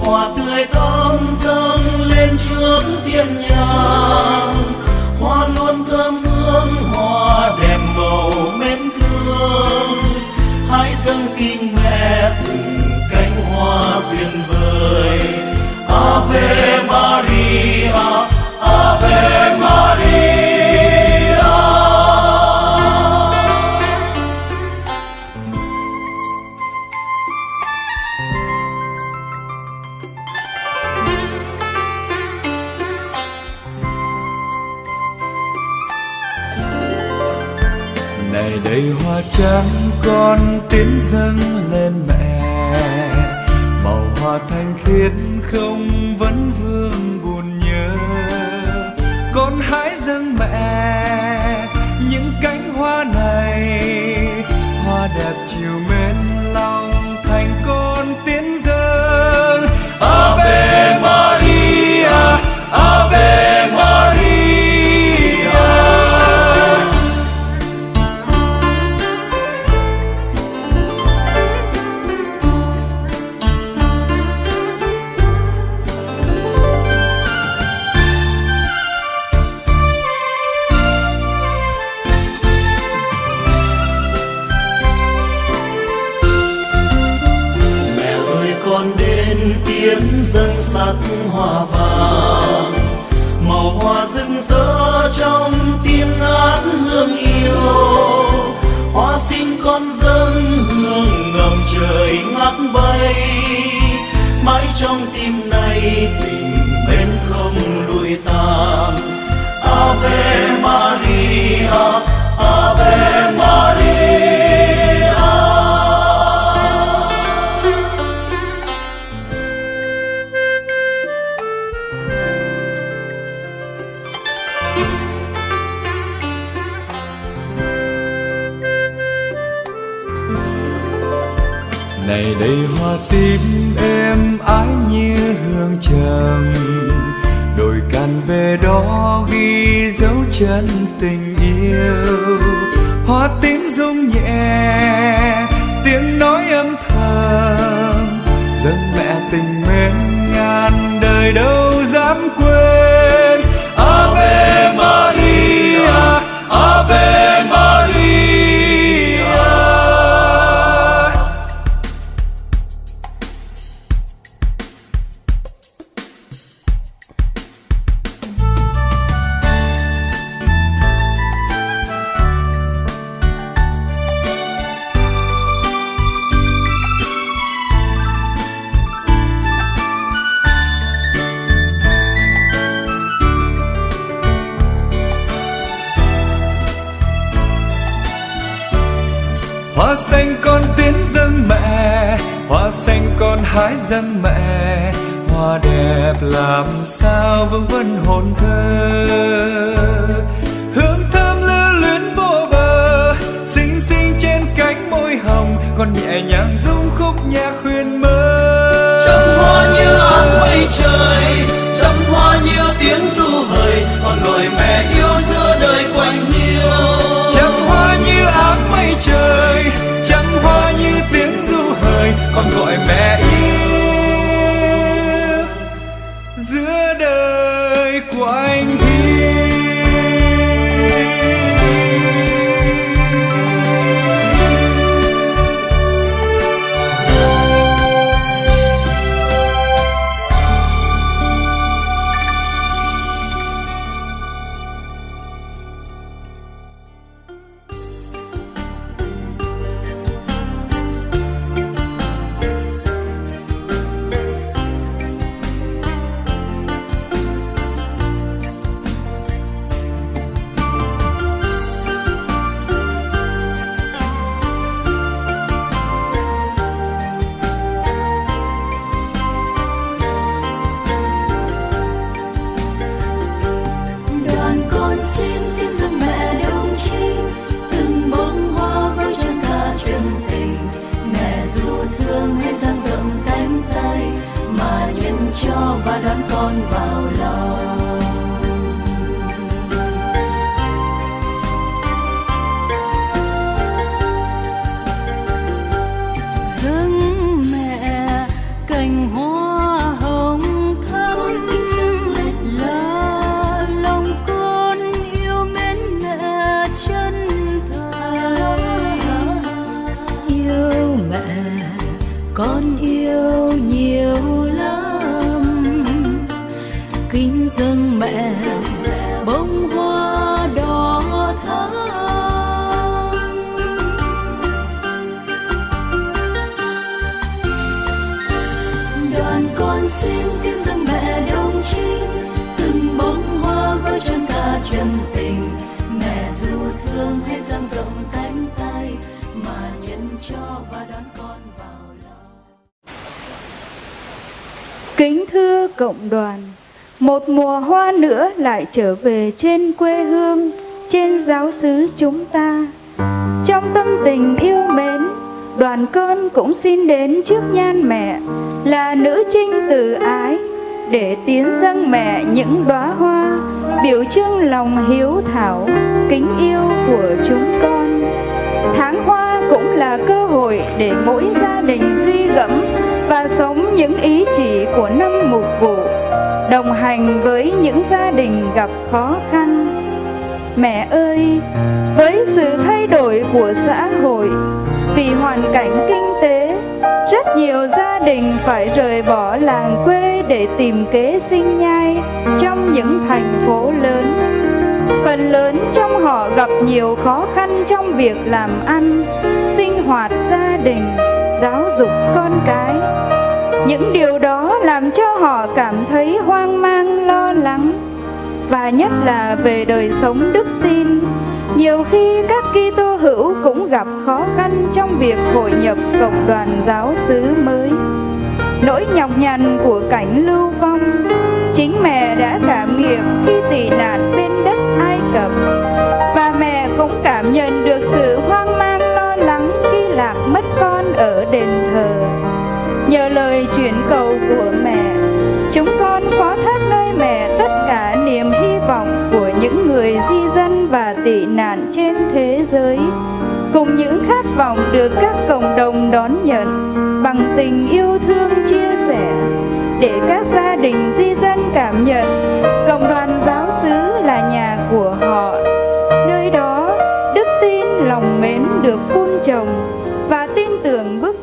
hoa tươi thắm dâng lên trước thiên nhang. Hoa luôn thơm hương, hoa đẹp màu mến thương. Hãy dâng kính mẹ từng cánh hoa tuyệt vời. Ave Maria, Ave Maria. Này đây hoa trắng con tiến dâng lên mẹ, màu hoa thanh khiết không vấn vương buồn nhớ. Con hãy dâng mẹ những cánh hoa này, hoa đẹp chiều mến lòng thành con tiến dâng. Ave Maria, Ave Maria. Tiến dâng sắc hoa vàng, màu hoa rực rỡ trong tim ngát hương yêu. Hoa xin con dâng hương ngầm trời ngát bay, mãi trong tim này tình mến không lụi tàn. Ave Maria, Ave Maria. Này đây hoa tím êm ái như hương trầm, đồi cạn về đó ghi dấu chân tình yêu. Hoa tím rung nhẹ tiếng nói âm thầm, dâng mẹ tình mến ngàn đời đâu dám quên. Ave Maria, Ave Maria. Hoa xanh con tiến dâng mẹ, hoa xanh con hái dâng mẹ. Hoa đẹp làm sao vương vấn hồn thơ, hương thơm lưu luyến vô bờ, xinh xinh trên cánh môi hồng. Con nhẹ nhàng rung khúc nhạc khuyên mơ. Trăm hoa như áng mây trời, trăm hoa như tiếng ru hời, con gọi mẹ yêu giữa đời quạnh hiu. Trăm hoa như áng mây trời, trăm hoa như tiếng ru hời, con gọi mẹ yêu giữa đời quạnh hiu. xin tiếng dâng mẹ đồng trinh, từng bông hoa gói trọn cả chân tình. Mẹ dù thương hay dang rộng cánh tay, mà nhận cho và đón con vào lòng. Kính thưa cộng đoàn, một mùa hoa nữa lại trở về trên quê hương, trên giáo xứ chúng ta. Trong tâm tình yêu mến, đoàn con cũng xin đến trước nhan mẹ là nữ trinh từ ái, để tiến dâng mẹ những đóa hoa, biểu trưng lòng hiếu thảo, kính yêu của chúng con. Tháng hoa cũng là cơ hội để mỗi gia đình suy gẫm và sống những ý chỉ của năm mục vụ, đồng hành với những gia đình gặp khó khăn. Mẹ ơi, với sự thay đổi của xã hội, vì hoàn cảnh kinh tế, rất nhiều gia đình phải rời bỏ làng quê để tìm kế sinh nhai trong những thành phố lớn. Phần lớn trong họ gặp nhiều khó khăn trong việc làm ăn, sinh hoạt gia đình, giáo dục con cái. Những điều đó làm cho họ cảm thấy hoang mang, lo lắng. Và nhất là về đời sống đức tin, nhiều khi các Kitô hữu cũng gặp khó khăn trong việc hội nhập cộng đoàn giáo xứ mới. Nỗi nhọc nhằn của cảnh lưu vong, chính mẹ đã cảm nghiệm khi tị nạn bên đất Ai Cập, và mẹ cũng cảm nhận được sự hoang mang lo lắng khi lạc mất con ở đền thờ. Nhờ lời chuyển cầu của mẹ, chúng con phó thác nơi mẹ tất cả niềm hy vọng của những người di dân và tị nạn trên thế giới, cùng những khát vọng được các cộng đồng đón nhận bằng tình yêu thương chia sẻ, để các gia đình di dân cảm nhận cộng đoàn giáo xứ là nhà của họ. Nơi đó đức tin, lòng mến được phun trồng, và tin tưởng bước